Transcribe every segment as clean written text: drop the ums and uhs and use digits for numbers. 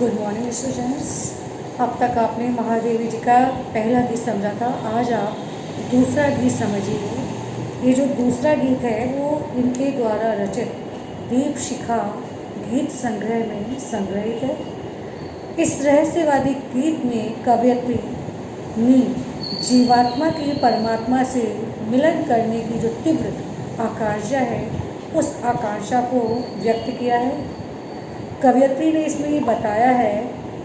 Good morning students. अब तक आपने महादेवी जी का पहला गीत समझा था, आज आप दूसरा गीत समझिए। ये जो दूसरा गीत है वो इनके द्वारा रचित दीप शिखा गीत संग्रह में संग्रहित है। इस रहस्यवादी गीत में कवयित्री ने जीवात्मा की परमात्मा से मिलन करने की जो तीव्र आकांक्षा है उस आकांक्षा को व्यक्त किया है। कवयित्री ने इसमें ये बताया है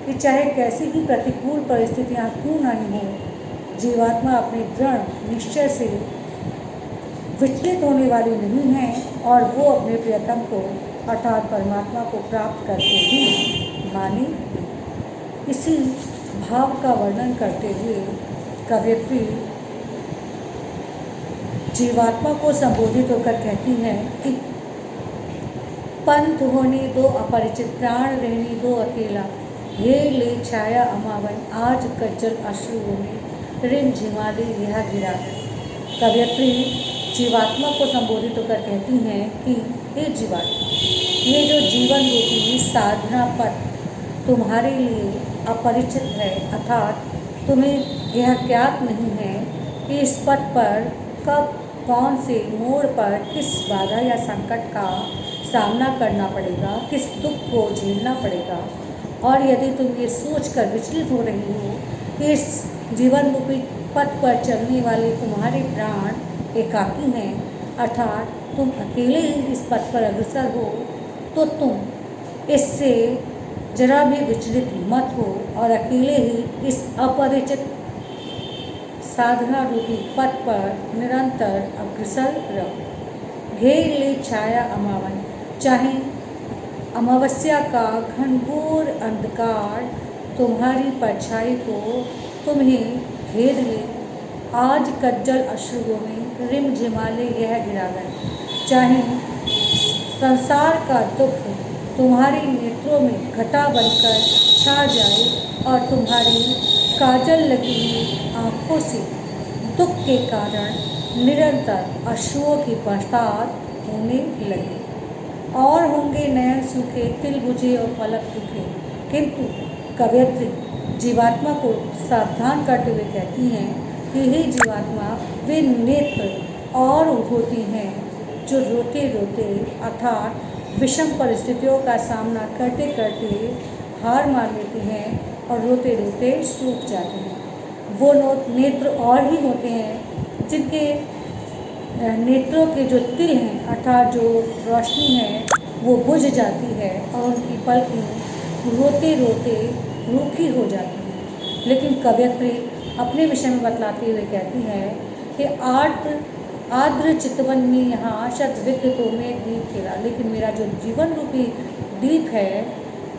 कि चाहे कैसी भी प्रतिकूल परिस्थितियाँ क्यों नहीं हो, जीवात्मा अपने दृढ़ निश्चय से विचलित होने वाली नहीं है और वो अपने प्रियतम को अर्थात परमात्मा को प्राप्त करके ही मानेगी। इसी भाव का वर्णन करते हुए कवयित्री जीवात्मा को संबोधित होकर कहती है कि पंथ होने दो अपरिचित, प्राण रहने दो अकेला, हे ले छाया अमावन, आज कज्जल अश्रुओं में रिम झिमाले यह गिरा। कवयित्री जीवात्मा को संबोधित होकर कहती हैं कि हे जीवात्मा, ये जो जीवन रूपी साधना पथ तुम्हारे लिए अपरिचित है, अर्थात तुम्हें यह ज्ञात नहीं है कि इस पथ पर कब कौन से मोड़ पर किस बाधा या संकट का सामना करना पड़ेगा, किस दुख को झेलना पड़ेगा। और यदि तुम ये सोचकर विचलित हो रही हो कि इस जीवन रूपी पथ पर चलने वाले तुम्हारे प्राण एकाकी हैं, अर्थात तुम अकेले ही इस पथ पर अग्रसर हो, तो तुम इससे जरा भी विचलित मत हो और अकेले ही इस अपरिचित साधना रूपी पथ पर निरंतर अग्रसर रहो। घेर ले छाया अमावन, चाहे अमावस्या का घनघोर अंधकार तुम्हारी परछाई को तुम्हें घेर ले, आज कज्जल अश्रुओं में रिम झिमाले यह गिरावन, चाहे संसार का दुख तुम्हारे नेत्रों में घटा बनकर छा जाए और तुम्हारी काजल लगी हुई आँखों से दुख के कारण निरंतर अश्रुओं की बरसात होने लगी और होंगे नयन सूखे, तिल बुझे और पलक दुखे। किंतु कवयित्री जीवात्मा को सावधान करते हुए कहती हैं कि हे जीवात्मा, वे नेत्र और होती हैं जो रोते रोते अर्थात विषम परिस्थितियों का सामना करते करते हार मान लेती हैं और रोते रोते सूख जाते हैं। वो नेत्र और ही होते हैं जिनके नेत्रों के जो तिल हैं अर्थात जो रोशनी है वो बुझ जाती है और उनकी पलकें रोते रोते रूखी हो जाती हैं। लेकिन कवयित्री अपने विषय में बतलाते हुए कहती है कि आर्द्र चितवन में यहाँ शतविद्य तो में दीप खिला, लेकिन मेरा जो जीवन रूपी दीप है,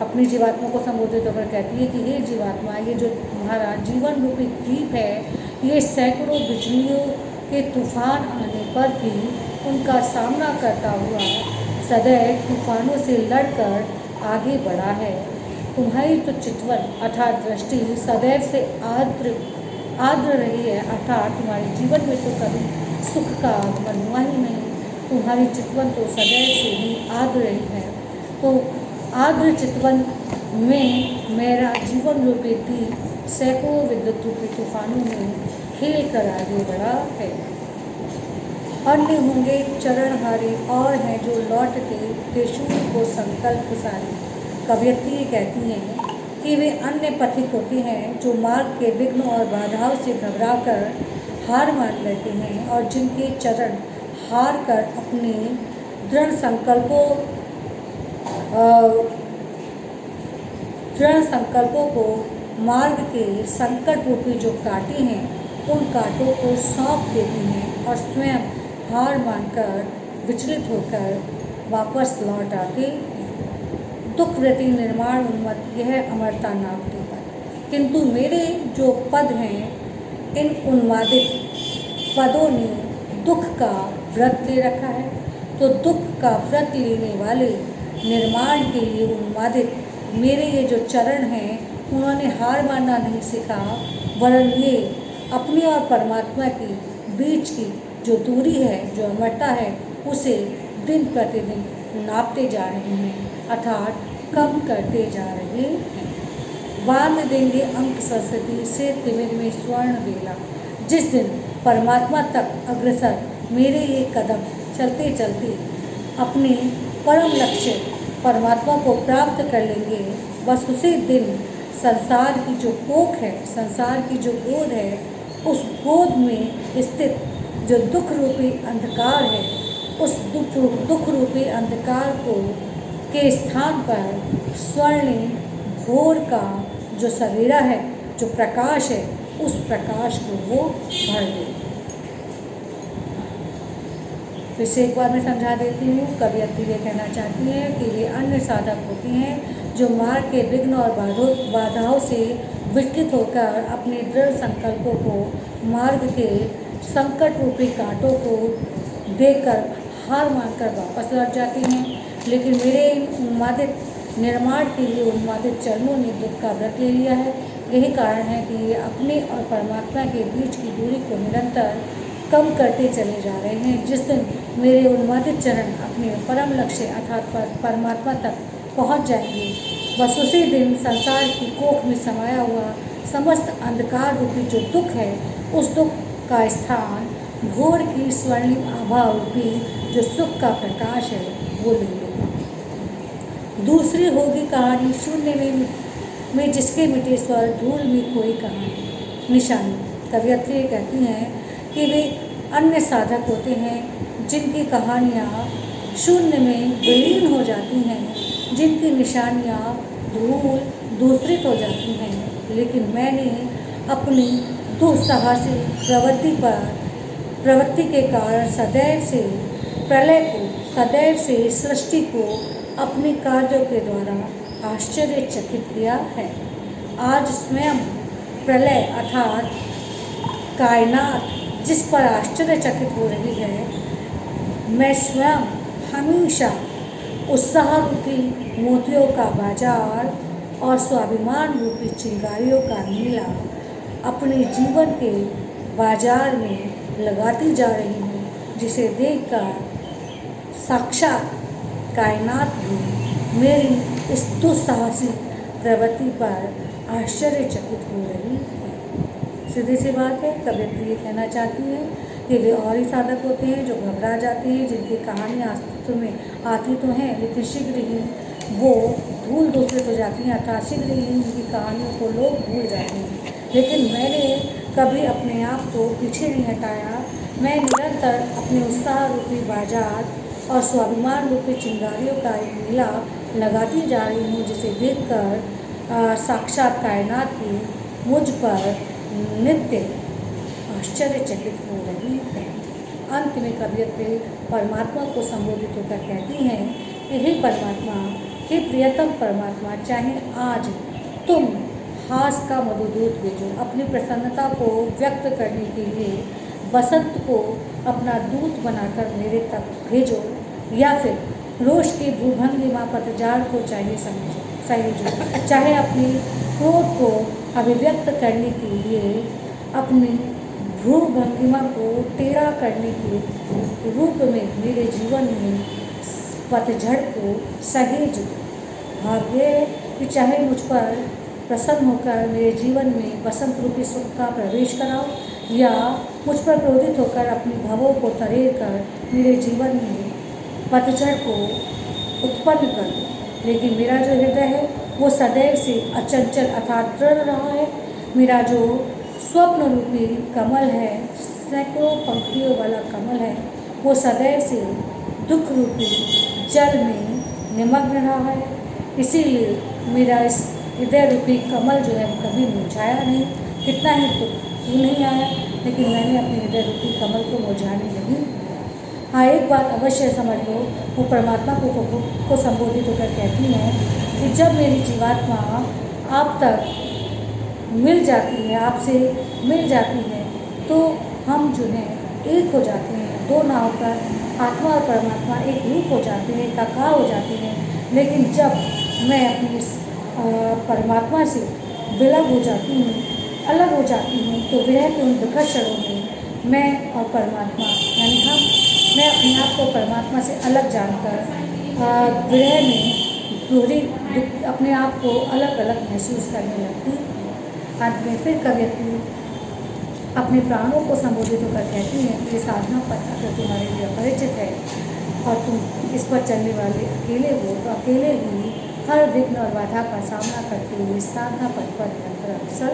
अपनी जीवात्मा को संबोधित होकर कहती है कि हे जीवात्मा, ये जो तुम्हारा जीवन रूपी दीप है, ये सैकड़ों बिजलियों के तूफान आने पर भी उनका सामना करता हुआ सदैव तूफानों से लड़कर आगे बढ़ा है। तुम्हारी तो चितवन अर्थात दृष्टि सदैव से आर्द्र रही है, अर्थात तुम्हारे जीवन में तो कभी सुख का आगमन हुआ ही नहीं, तुम्हारी चितवन तो सदैव से ही आर्द्र रही है। तो आर्द्र चितवन में मेरा जीवन रूपी दीप सैकड़ों विद्युत रूपी तूफानों में खेल कर आगे बढ़ा है। अन्य होंगे चरणहारे और हैं जो लौटते त्रिशूल को संकल्प सारे। कवयित्री कहती हैं कि वे अन्य पथिक होते हैं जो मार्ग के विघ्न और बाधाओं से घबराकर हार मान लेते हैं और जिनके चरण हार कर अपने दृढ़ संकल्पों को मार्ग के संकट रूपी जो कांटे हैं उन कांटों को सौंप देती हैं और स्वयं हार मानकर विचलित होकर वापस लौट आते हैं। दुख वृत्ति निर्माण उन्मत्त यह अमरता नापते पद, किंतु मेरे जो पद हैं इन उन्मादित पदों ने दुख का व्रत ले रखा है। तो दुख का व्रत लेने वाले निर्माण के लिए उन्मादित मेरे ये जो चरण हैं उन्होंने हार मानना नहीं सीखा, वरन ये अपने और परमात्मा की बीच की जो दूरी है, जो अमरता है, उसे दिन प्रतिदिन नापते जा रहे हैं, अर्थात कम करते जा रहे हैं। बांध देंगे अंक सरस्वती से तिमिर में स्वर्ण बेला। जिस दिन परमात्मा तक अग्रसर मेरे ये कदम चलते चलते अपने परम लक्ष्य परमात्मा को प्राप्त कर लेंगे, बस उसी दिन संसार की जो कोख है, संसार की जो गोद है, उस गोद में स्थित जो दुख रूपी अंधकार है, उस दुख रूपी अंधकार को के स्थान पर स्वर्णिम भोर का जो सवेरा है, जो प्रकाश है, उस प्रकाश को वो भर दे। फिर से एक बार मैं समझा देती हूँ। कवियत्री ये कहना चाहती हैं कि वे अन्य साधक होते हैं जो मार्ग के विघ्न और बाधाओं से विचलित होकर अपने दृढ़ संकल्पों को, मार्ग के संकट रूपी कांटों को देखकर हार मानकर वापस लौट जाती हैं। लेकिन मेरे उन्मादित निर्माण के लिए उन्मादित चरणों ने दुख का व्रत ले लिया है। यही कारण है कि ये अपने और परमात्मा के बीच की दूरी को निरंतर कम करते चले जा रहे हैं। जिस दिन मेरे उन्मादित चरण अपने परम लक्ष्य अर्थात परमात्मा तक पहुंच जाएंगे, बस उसी दिन संसार की कोख में समाया हुआ समस्त अंधकार रूपी जो दुख है, उस दुख का स्थान भोर की स्वर्णिम आभा रूपी जो सुख का प्रकाश है, वो ले लेगा। दूसरी होगी कहानी शून्य में जिसके मिटे स्वर, धूल में कोई कहानी निशानी। कवियत्री कहती हैं कि वे अन्य साधक होते हैं जिनकी कहानियाँ शून्य में विलीन हो जाती हैं, जिनकी निशानियाँ धूल दूसरित हो जाती हैं। लेकिन मैंने अपनी दुस्साहसी प्रवृत्ति के कारण सदैव से प्रलय को, सदैव से सृष्टि को अपने कार्यों के द्वारा आश्चर्यचकित किया है। आज स्वयं प्रलय अर्थात कायनात जिस पर आश्चर्यचकित हो रही है, मैं स्वयं हमेशा उत्साह रूपी मोतियों का बाजार और स्वाभिमान रूपी चिंगारियों का मेला अपने जीवन के बाजार में लगाती जा रही हूँ, जिसे देखकर साक्षात कायनात भी मेरी इस दुस्साहसी प्रवृत्ति पर आश्चर्यचकित हो रही है। सीधी सी बात है। कवियत्री ये कहना चाहती है कि वे और ही साधक होते हैं जो घबरा जाते हैं, जिनकी कहानियाँ अस्तित्व में आती तो हैं, लेकिन शीघ्र ही वो धूल दूसरित हो जाती हैं, अर्थात शीघ्र ही उनकी कहानियों को लोग भूल जाते हैं। लेकिन मैंने कभी अपने आप को पीछे नहीं हटाया। मैं निरंतर अपने उत्साह रूपी बाजार और स्वाभिमान रूपी चिंगारियों का एक मेला लगाती जा रही हूँ, जिसे देखकर साक्षात कायनात की मुझ पर नित्य आश्चर्यचकित हो रही है। अंत में कवियत्री परमात्मा को संबोधित होकर कहती हैं कि हे परमात्मा, हे प्रियतम परमात्मा, चाहे आज तुम हास का मधुदूत भेजो, अपनी प्रसन्नता को व्यक्त करने के लिए बसंत को अपना दूत बनाकर मेरे तक भेजो, या फिर रोष की भूभंगिमा पतझड़ को चाहिए सहेजो, चाहे अपनी क्रोध को अभिव्यक्त करने के लिए अपनी भ्रूभंगिमा को टेढ़ा करने के रूप में मेरे जीवन में पतझड़ को सहेज। भाग्य कि चाहे मुझ पर प्रसन्न होकर मेरे जीवन में बसंत रूपी सुख का प्रवेश कराओ, या मुझ पर क्रोधित होकर अपनी भावों को तरेर कर मेरे जीवन में पतझड़ को उत्पन्न कर दो। लेकिन मेरा जो हृदय है वो सदैव से अचंचल अर्थात दृढ़ रहा है। मेरा जो स्वप्न रूपी कमल है, सैकड़ों पंक्तियों वाला कमल है, वो सदैव से दुख रूपी जल में निमग्न रहा है। इसीलिए मेरा इस हृदय रूपी कमल जो है कभी मुरझाया नहीं। कितना ही दुख क्यों नहीं आया, लेकिन मैंने अपने हृदय रूपी कमल को मुरझाने नहीं दिया। हाँ, एक बात अवश्य समझ लो, वो परमात्मा को संबोधित होकर कहती हैं कि जब मेरी जीवात्मा आप तक मिल जाती है, आपसे मिल जाती है, तो हम जो है एक हो जाते हैं। दो नाव पर आत्मा और परमात्मा एक रूप हो जाते हैं, एकाकार हो जाते हैं। लेकिन जब मैं अपनी इस परमात्मा से विलग हो जाती हूँ, अलग हो जाती हूँ, तो वह के उन दुखद क्षणों में मैं और परमात्मा यानी मैं अपने आप को परमात्मा से अलग जानकर विरह में अपने आप को अलग अलग महसूस करने लगती। अंत में फिर कवयित्री अपने प्राणों को संबोधित होकर कहती हैं कि ये साधना पथ अगर तुम्हारे लिए अपरिचित है और तुम इस पर चलने वाले अकेले हो, तो अकेले ही हर विघ्न और बाधा का सामना करते हुए साधना पथ पर निरंतर अग्रसर